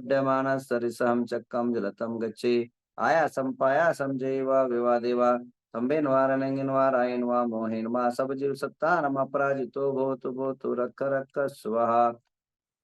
लभ्यमान सरिसं चक्रम जलतम गच्छे आयासं पायासं जैव विवादेवा तंबेन वा रणंगिन वा रायन वा मोहिन वा सब जीव सत्ता नम अपराजितो भूतु रक्ष रक्ष स्वाहा।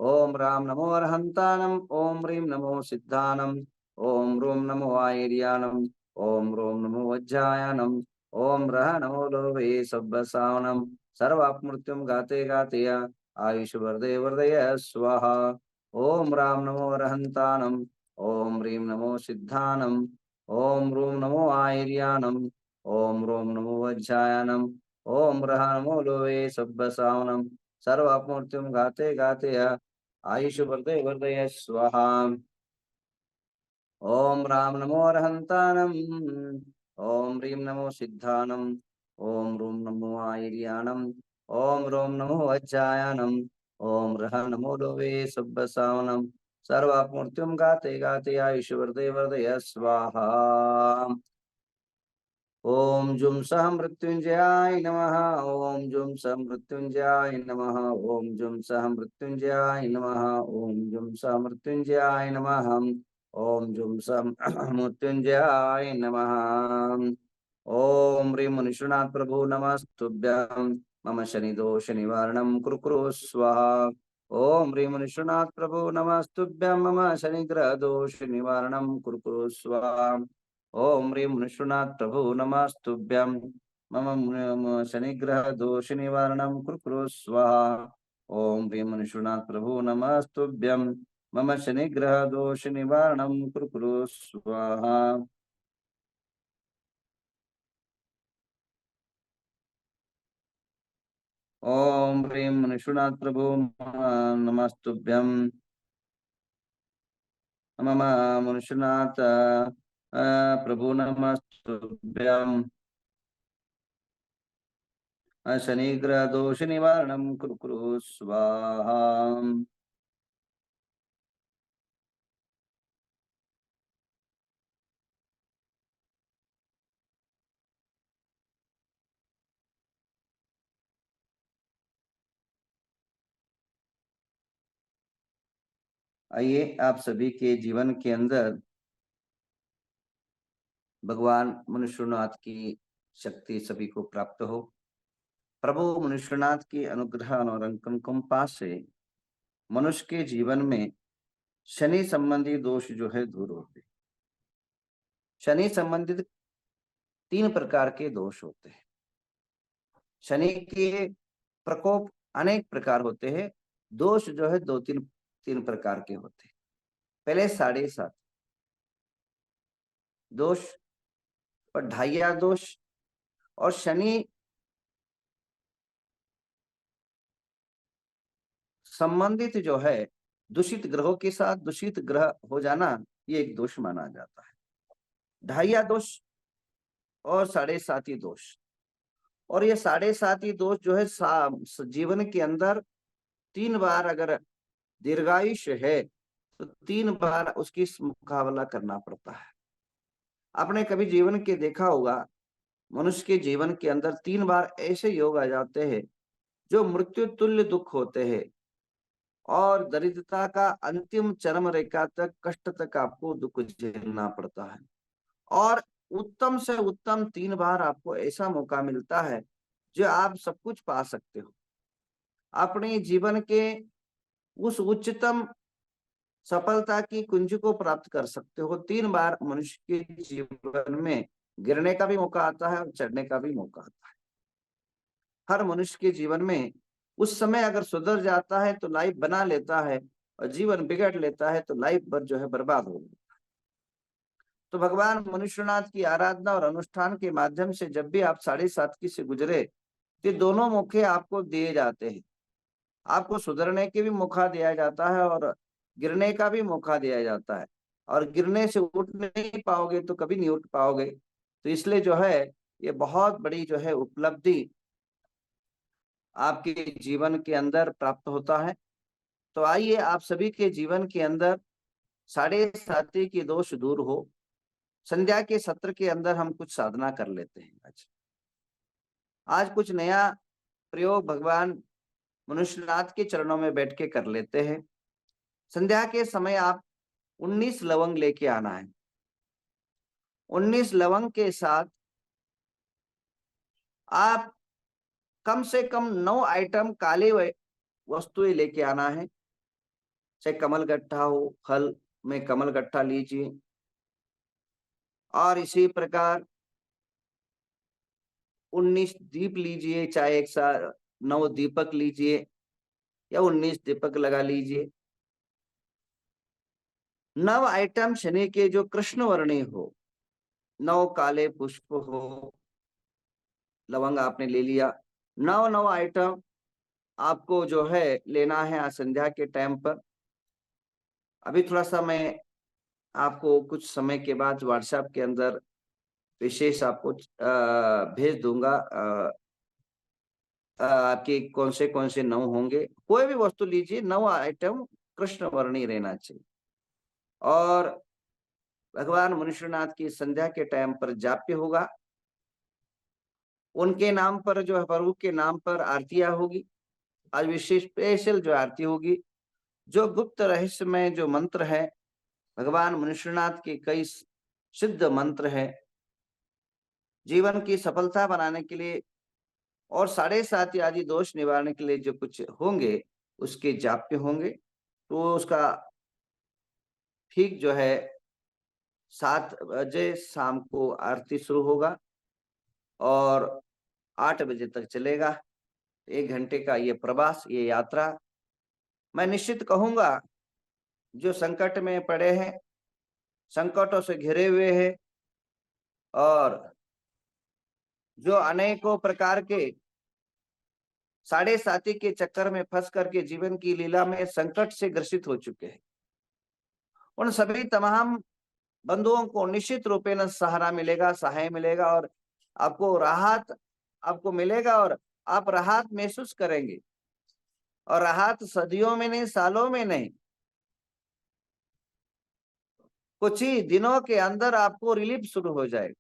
ओम राम नमो अरहंतानम ओम ह्रीं नमो सिद्धानम ओम रूम नमो आयर्यानम ओम रोम नमो वज्रायानम ओम रह नमो लोभे सब्बसावनम सर्वापमृत्युम गाते गाते आयुष वर्धे वर्धय स्वाहा। ओम राम नमो अरहंतानम ओम ह्रीं नमो सिद्धानम ओम रूम नमो आयर्यानम ओम रोम नमो वज्रायानम ओम रह नमो लोभे सब्बसावनम सर्वापमृत्युम गाते गाते आयुष वर्धय वर्धय स्वाहा। ओम राम नमो अरहंतानम ओम ह्रीं नमो सिद्धानम ओम रूम नमो आयर्यानम ओम रोम नमो वज्रायानम ओम रह नमो लोभे सब्बसावनम सर्वापमृत्युम गाते गाते आयुष वर्धय वर्धय स्वाहा। ओम जुम सह मृत्युंजयाय नमः ओम जुम सह मृत्युंजयाय नमः ओम जुम सह मृत्युंजयाय नमः ओम जुम सह मृत्युंजयाय नमः ओम जुम सह मृत्युंजयाय नमः। ओम ह्रीं मुनिश्रीनाथ प्रभु नमस्तुभ्यं मम शनि दोष निवारणं कुरु कुरु स्वाहा। ओम ह्रीं मुनिश्रीनाथ प्रभु नमस्तुभ्यं मम शनि ग्रह दोष निवारणं कुरु कुरु स्वाहा। ओम ह्रीं विष्णुनाथ प्रभु नमस्तुभ्यं मम शनिग्रह दोष निवारणं कुरु कुरु स्वाहा। ओम ह्रीं विष्णुनाथ प्रभु नमस्तुभ्यं मम शनिग्रह दोष निवारणं कुरु कुरु स्वाहा। ओम ह्रीं विष्णुनाथ प्रभु नमस्तुभ्यं मम विष्णुनाथ प्रभु नमस्तुभ्यं शनिग्रह दोष निवारणं कुरु कुरु स्वाहा। आइए आप सभी के जीवन के अंदर भगवान मनुष्यनाथ की शक्ति सभी को प्राप्त हो। प्रभु मनुष्यनाथ की अनुग्रह और अनुकंपा से मनुष्य के जीवन में शनि संबंधी दोष जो है दूर होते। शनि संबंधित 3 प्रकार के दोष होते हैं। शनि के प्रकोप अनेक प्रकार होते हैं। दोष जो है 2-3 प्रकार के होते हैं। पहले 7.5 दोष और ढाइया दोष और शनि संबंधित जो है दूषित ग्रहों के साथ दूषित ग्रह हो जाना, ये एक दोष माना जाता है। ढाइया दोष और 7.5 दोष, और ये 7.5 दोष जो है जीवन के अंदर 3 बार अगर दीर्घायुष है तो 3 बार उसकी मुकाबला करना पड़ता है। आपने कभी जीवन के देखा होगा, मनुष्य के जीवन के अंदर 3 बार ऐसे योग आ जाते हैं जो मृत्यु तुल्य दुख होते हैं और दरिद्रता का अंतिम चरम रेखा तक, कष्ट तक आपको दुख झेलना पड़ता है। और उत्तम से उत्तम 3 बार आपको ऐसा मौका मिलता है जो आप सब कुछ पा सकते हो। अपने जीवन के उस उच्चतम सफलता की कुंजी को प्राप्त कर सकते हो। 3 बार मनुष्य के जीवन में गिरने का भी मौका आता है और चढ़ने का भी मौका आता है। हर मनुष्य के जीवन में उस समय अगर सुधर जाता है तो लाइफ बना लेता है, और जीवन बिगड़ लेता है तो लाइफ पर जो है बर्बाद हो जाता है। तो भगवान मनुष्यनाथ की आराधना और अनुष्ठान के माध्यम से जब भी आप 7.5 से गुजरे तो दोनों मौके आपको दिए जाते हैं। आपको सुधरने के भी मौका दिया जाता है और गिरने का भी मौका दिया जाता है। और गिरने से उठ नहीं पाओगे तो कभी नहीं उठ पाओगे। तो इसलिए जो है ये बहुत बड़ी जो है उपलब्धि आपके जीवन के अंदर प्राप्त होता है। तो आइए आप सभी के जीवन के अंदर 7.5 की दोष दूर हो। संध्या के सत्र के अंदर हम कुछ साधना कर लेते हैं। आज कुछ नया प्रयोग भगवान मनुष्यनाथ के चरणों में बैठ के कर लेते हैं। संध्या के समय आप 19 लवंग लेके आना है। 19 लवंग के साथ आप कम से कम 9 आइटम काले वस्तुएं लेके आना है। चाहे कमल गट्ठा हो, फल में कमल गट्ठा लीजिए, और इसी प्रकार 19 दीप लीजिए, चाहे एक साथ 9 दीपक लीजिए या 19 दीपक लगा लीजिए। 9 आइटम शनि के जो कृष्ण वर्णी हो, 9 काले पुष्प हो, लवंग आपने ले लिया। 9 आइटम आपको जो है लेना है आज संध्या के टाइम पर। अभी थोड़ा सा मैं आपको कुछ समय के बाद व्हाट्सएप के अंदर विशेष आपको भेज दूंगा आपके कौन से 9 होंगे। कोई भी वस्तु लीजिए, 9 आइटम कृष्ण वर्णी रहना चाहिए। और भगवान मुनीश्वरनाथ की संध्या के टाइम पर जाप्य होगा, उनके नाम पर जो है प्रभु के नाम पर आरतियां होगी। आज विशेष स्पेशल जो आरती होगी, जो गुप्त रहस्य में जो मंत्र है, भगवान मुनीश्वरनाथ के कई सिद्ध मंत्र है जीवन की सफलता बनाने के लिए और 7.5 आदि दोष निवारने के लिए जो कुछ होंगे उसके जाप्य होंगे। तो उसका ठीक जो है 7 बजे शाम को आरती शुरू होगा और 8 बजे तक चलेगा। 1 घंटे का ये प्रवास, ये यात्रा। मैं निश्चित कहूंगा जो संकट में पड़े हैं, संकटों से घिरे हुए हैं और जो अनेकों प्रकार के 7.5 के चक्कर में फंस करके जीवन की लीला में संकट से ग्रसित हो चुके हैं, उन सभी तमाम बंधुओं को निश्चित रूपे न सहारा मिलेगा, सहाय मिलेगा और आपको राहत आपको मिलेगा और आप राहत महसूस करेंगे। और राहत सदियों में नहीं, सालों में नहीं, कुछ ही दिनों के अंदर आपको रिलीफ शुरू हो जाएगा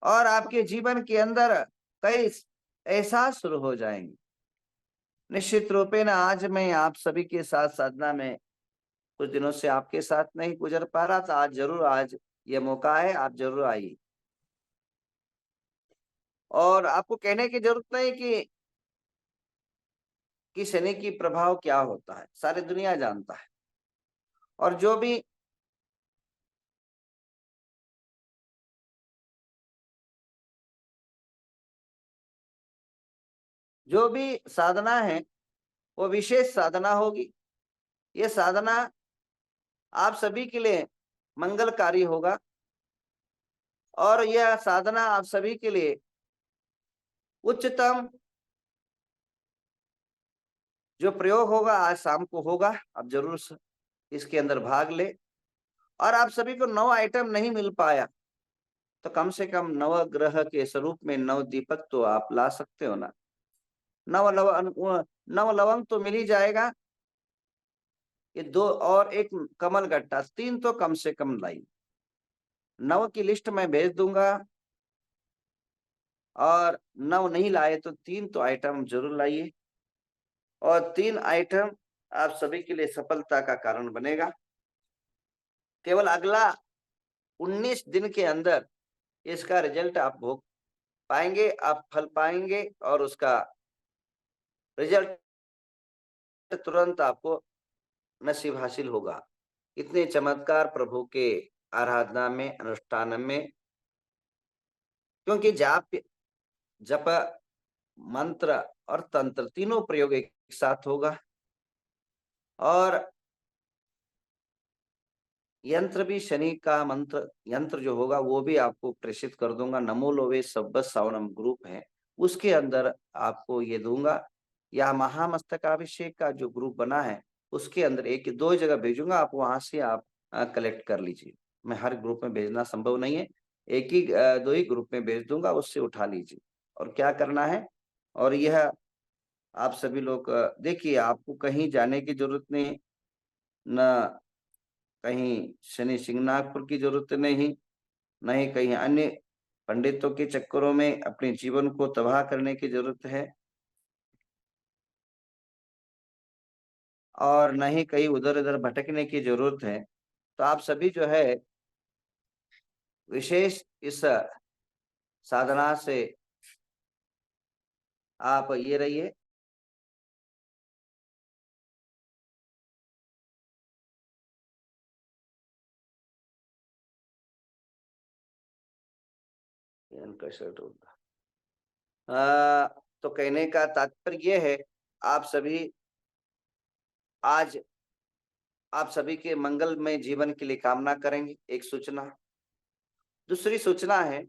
और आपके जीवन के अंदर कई एहसास शुरू हो जाएंगे। निश्चित रूपे ना आज मैं आप सभी के साथ साधना में कुछ दिनों से आपके साथ नहीं गुजर पा रहा था, आज ये मौका है, आप जरूर आइए। और आपको कहने की जरूरत नहीं कि शनि की प्रभाव क्या होता है, सारी दुनिया जानता है। और जो भी साधना है वो विशेष साधना होगी। ये साधना आप सभी के लिए मंगलकारी होगा और यह साधना आप सभी के लिए उच्चतम जो प्रयोग होगा आज शाम को होगा। आप जरूर इसके अंदर भाग ले। और आप सभी को 9 आइटम नहीं मिल पाया तो कम से कम नवग्रह के स्वरूप में 9 दीपक तो आप ला सकते हो ना। नव लवंग तो मिल ही जाएगा, ये 2 और एक कमल गट्टा, 3 तो कम से कम लाई। 9 की लिस्ट मैं भेज दूंगा और 9 नहीं लाए तो 3 तो आइटम जरूर लाइए और 3 आइटम आप सभी के लिए सफलता का कारण बनेगा। केवल अगला 19 दिन के अंदर इसका रिजल्ट आप भोग पाएंगे, आप फल पाएंगे और उसका रिजल्ट तुरंत आपको नसीब हासिल होगा। इतने चमत्कार प्रभु के आराधना में, अनुष्ठान में, क्योंकि जाप, जप, मंत्र और तंत्र तीनों प्रयोग एक साथ होगा। और यंत्र भी शनि का मंत्र यंत्र जो होगा वो भी आपको प्रेषित कर दूंगा। नमो लोवे सब्बत सावनम ग्रुप है, उसके अंदर आपको ये दूंगा। या महामस्तकाभिषेक का जो ग्रुप बना है उसके अंदर 1-2 जगह भेजूंगा, आप वहां से आप कलेक्ट कर लीजिए। मैं हर ग्रुप में भेजना संभव नहीं है, एक ही 2 ही ग्रुप में भेज दूंगा, उससे उठा लीजिए और क्या करना है। और यह आप सभी लोग देखिए, आपको कहीं जाने की जरूरत नहीं, न कहीं शनि सिंगनापुर की जरूरत नहीं, नहीं कहीं अन्य पंडितों के चक्करों में अपने जीवन को तबाह करने की जरूरत है। और न ही कहीं उधर उधर भटकने की जरूरत है। तो आप सभी जो है विशेष इस साधना से आप ये रहिए। इनका शर्ट होगा। तो कहने का तात्पर्य ये है, आप सभी आज आप सभी के मंगलमय जीवन के लिए कामना करेंगे, एक सूचना। दूसरी सूचना है,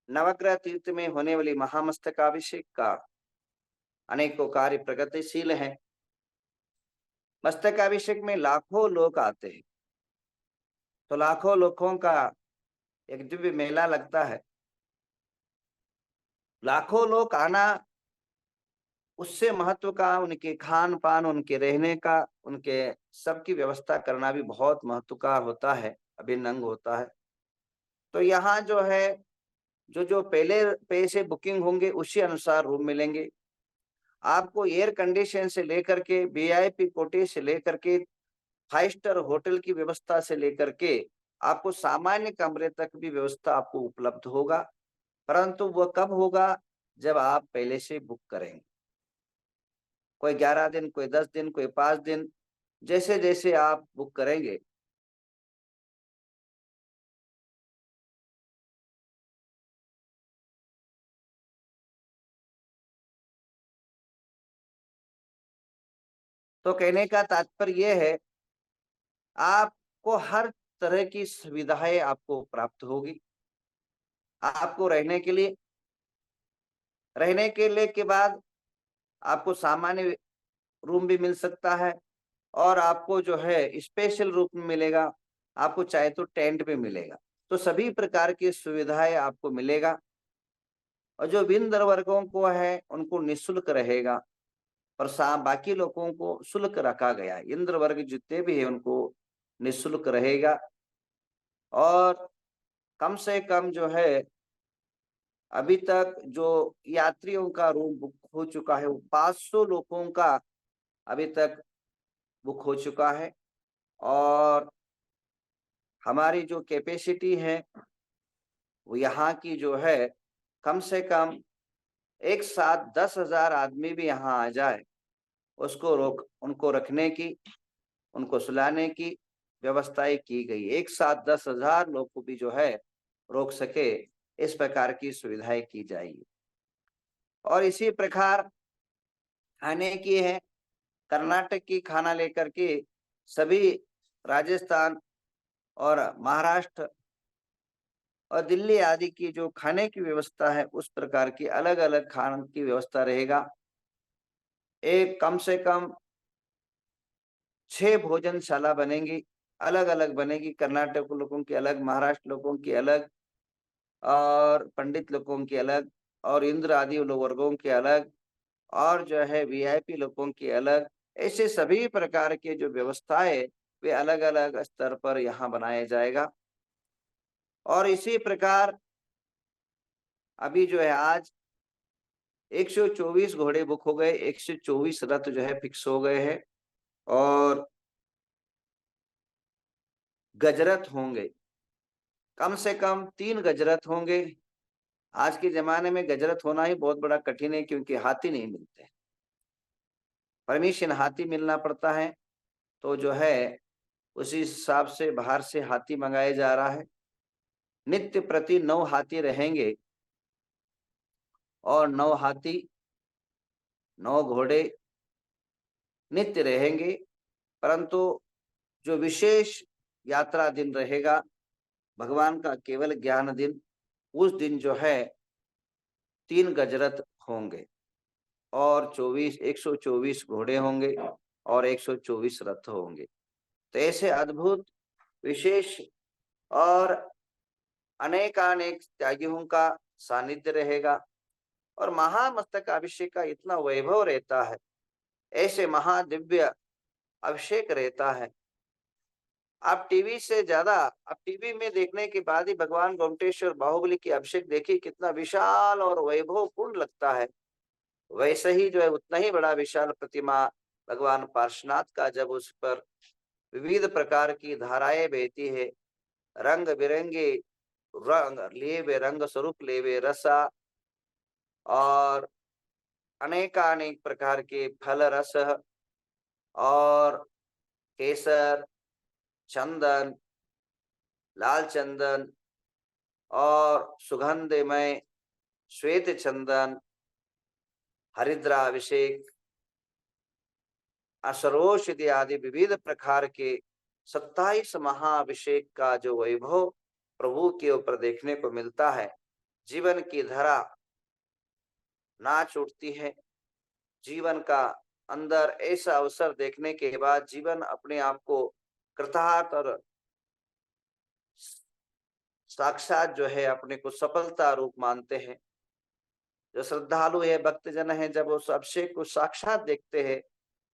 नवग्रह तीर्थ में होने वाली महामस्तकाभिषेक का अनेकों कार्य प्रगतिशील है। मस्तकाभिषेक में लाखों लोग आते हैं, तो लाखों लोगों का एक दिव्य मेला लगता है। लाखों लोग आना, उससे महत्व का उनके खान पान, उनके रहने का, उनके सबकी व्यवस्था करना भी बहुत महत्व का होता है, अभिन्न अंग होता है। तो यहाँ जो है, जो पहले पैसे बुकिंग होंगे उसी अनुसार रूम मिलेंगे। आपको एयर कंडीशन से लेकर के वीआईपी कोटे से लेकर के 5 स्टार होटल की व्यवस्था से लेकर के आपको सामान्य कमरे तक भी व्यवस्था आपको उपलब्ध होगा। परंतु वह कब होगा? जब आप पहले से बुक करेंगे। कोई 11 दिन, कोई 10 दिन, कोई 5 दिन, जैसे जैसे आप बुक करेंगे। तो कहने का तात्पर्य यह है, आपको हर तरह की सुविधाएं आपको प्राप्त होगी। आपको रहने के लिए के बाद आपको सामान्य रूम भी मिल सकता है, और आपको जो है स्पेशल रूम मिलेगा। आपको चाहे तो टेंट भी मिलेगा। तो सभी प्रकार की सुविधाएं आपको मिलेगा। और जो विंध्य वर्गों को है उनको निःशुल्क रहेगा, और बाकी लोगों को शुल्क रखा गया है। इंद्र वर्ग जितने भी है उनको निःशुल्क रहेगा। और कम से कम जो है, अभी तक जो यात्रियों का रूम बुक हो चुका है वो 500 लोगों का अभी तक बुक हो चुका है। और हमारी जो कैपेसिटी है वो यहाँ की जो है, कम से कम एक साथ 10,000 आदमी भी यहाँ आ जाए, उनको रखने की, उनको सुलाने की व्यवस्थाएं की गई। एक साथ 10,000 लोग को भी जो है रोक सके, इस प्रकार की सुविधाएं की जाएगी। और इसी प्रकार खाने की है, कर्नाटक की खाना लेकर के सभी राजस्थान और महाराष्ट्र और दिल्ली आदि की जो खाने की व्यवस्था है, उस प्रकार की अलग अलग खाने की व्यवस्था रहेगा। एक कम से कम 6 भोजनशाला बनेंगी, अलग अलग बनेगी। कर्नाटक लोगों की अलग, महाराष्ट्र लोगों की अलग, और पंडित लोगों की अलग, और इंद्र आदि वर्गों के अलग, और जो है वीआईपी लोगों की अलग। ऐसे सभी प्रकार के जो व्यवस्थाएं वे अलग अलग स्तर पर यहाँ बनाया जाएगा। और इसी प्रकार अभी जो है आज 124 घोड़े बुक हो गए, 124 रथ जो है फिक्स हो गए हैं। और गजरथ होंगे, कम से कम 3 गजरथ होंगे। आज के जमाने में गजरथ होना ही बहुत बड़ा कठिन है, क्योंकि हाथी नहीं मिलते। परमिशन हाथी मिलना पड़ता है। तो जो है उसी हिसाब से बाहर से हाथी मंगाया जा रहा है। नित्य प्रति 9 हाथी रहेंगे, और 9 हाथी, 9 घोड़े नित्य रहेंगे। परंतु जो विशेष यात्रा दिन रहेगा, भगवान का केवल ज्ञान दिन, उस दिन जो है 3 गजरथ होंगे, और 124 घोड़े होंगे, और 124 रथ होंगे। तो ऐसे अद्भुत, विशेष और अनेकानेक त्यागियों का सानिध्य रहेगा। और महामस्तक अभिषेक का इतना वैभव रहता है, ऐसे महादिव्य अभिषेक रहता है। आप टीवी से ज्यादा, आप टीवी में देखने के बाद ही भगवान गोमटेश्वर बाहुबली की अभिषेक देखिए, कितना विशाल और वैभवपूर्ण लगता है। वैसे ही जो है उतना ही बड़ा विशाल प्रतिमा भगवान पार्श्वनाथ का जब उस पर विविध प्रकार की धाराएं बहती है, रंग बिरंगे रंग लेवे, रंग स्वरूप लेवे रसा, और अनेकानेक प्रकार के फल रस और केसर, चंदन, लाल चंदन और सुगंधमय श्वेत चंदन, हरिद्राभिषेक, असरोष इत्यादि विविध प्रकार के 27 महाअभिषेक का जो वैभव प्रभु के ऊपर देखने को मिलता है, जीवन की धरा नाच उठती है। जीवन का अंदर ऐसा अवसर देखने के बाद जीवन अपने आप को कृतार्थ और साक्षात जो है अपने को सफलता रूप मानते हैं। जो श्रद्धालु है, भक्तजन है, जब उस अभिषेक को साक्षात देखते हैं,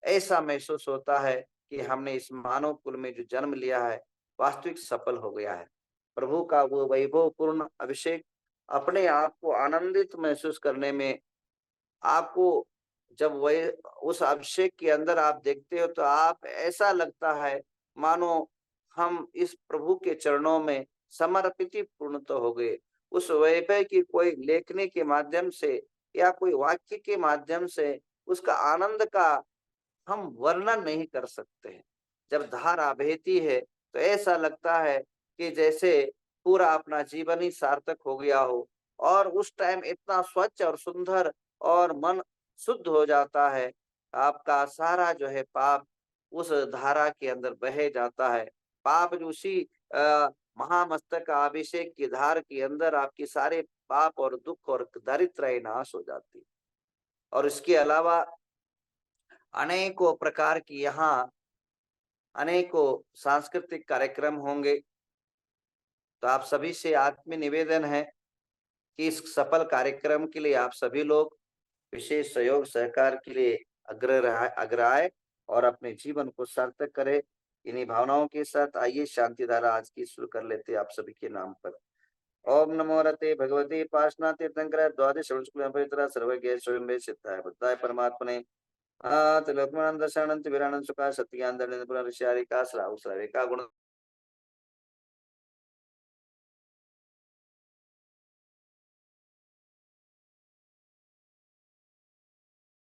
ऐसा महसूस होता है कि हमने इस मानव कुल में जो जन्म लिया है वास्तविक सफल हो गया है। प्रभु का वो वैभवपूर्ण अभिषेक अपने आप को आनंदित महसूस करने में, आपको जब वह उस अभिषेक के अंदर आप देखते हो तो आप ऐसा लगता है मानो हम इस प्रभु के चरणों में समर्पित ही पूर्ण तो हो गए। उस वैभव की कोई लेखनी के माध्यम से या कोई वाक्य के माध्यम से उसका आनंद का हम वर्णन नहीं कर सकते हैं। जब धारा बहती है तो ऐसा लगता है कि जैसे पूरा अपना जीवन ही सार्थक हो गया हो, और उस टाइम इतना स्वच्छ और सुंदर और मन शुद्ध हो जाता है। आपका सारा जो है पाप उस धारा के अंदर बहे जाता है। पाप जो उसी महामस्तक अभिषेक की धार के अंदर आपके सारे पाप और दुख और दरिद्र नाश हो जाती है। और इसके अलावा अनेकों प्रकार की यहाँ अनेकों सांस्कृतिक कार्यक्रम होंगे। तो आप सभी से आत्मीय निवेदन है कि इस सफल कार्यक्रम के लिए आप सभी लोग विशेष सहयोग सहकार के लिए अग्रहाय और अपने जीवन को सार्थक करें। इन्हीं भावनाओं के साथ आइए शांति धारा आज की शुरू कर लेते हैं आप सभी के नाम पर। ओम नमो रते भगवते पार्श्वनाथ तीर्थंकर द्वादश पवित्र सर्वज्ञ स्वयं सिद्धाय बुद्धाय परमात्मने त्रिलोकमानंद शरणंत वीरानंद सुखा सत्यानंद पुनर्षारिका श्राव श्राविका गुण